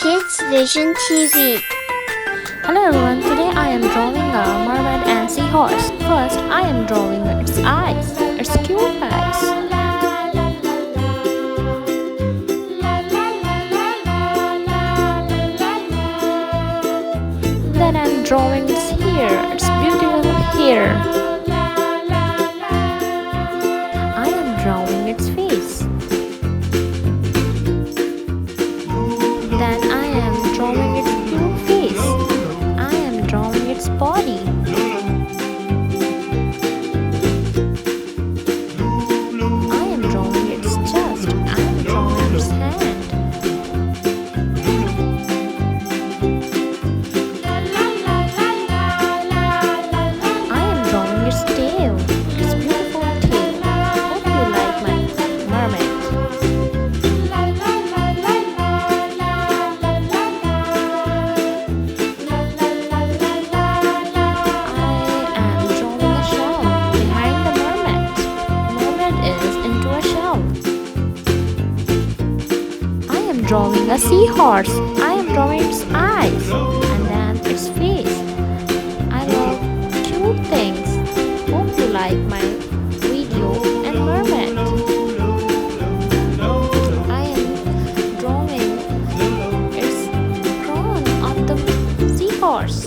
Kids Vision TV. Hello everyone, today I am drawing a mermaid and seahorse. First, I am drawing its eyes, its cute eyes. Then I am drawing its hair, its beautiful hair. I am drawing its face. Then I am drawing its blue face. I am drawing its body. I am drawing its chest. I am drawing its hand. I am drawing its tail. Its beautiful tail. Hope you like my mermaid. Drawing a seahorse. I am drawing its eyes and then its face. I love cute things. Hope you like my video and mermaid. I am drawing its crown of the seahorse.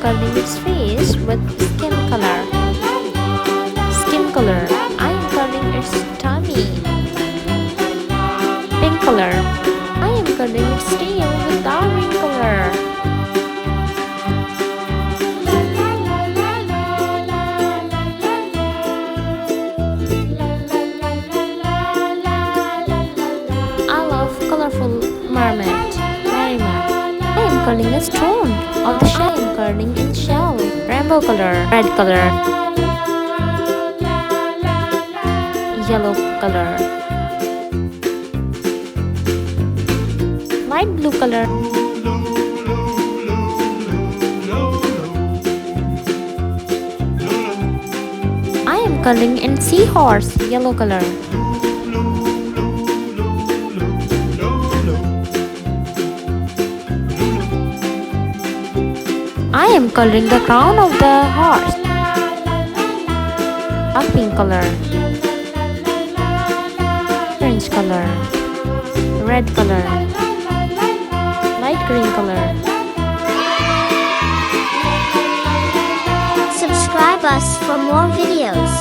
Coloring its face with skin color. Skin color. I am coloring its tummy. Pink color. I am coloring its tail with dark green color. I love colorful mermaid very much. I am coloring a stone of the shell. I am coloring in shell, rainbow color, red color, yellow color, light blue color. I am coloring in seahorse, yellow color. I am coloring the crown of the horse. A pink color, orange color, red color, light green color. Subscribe us for more videos.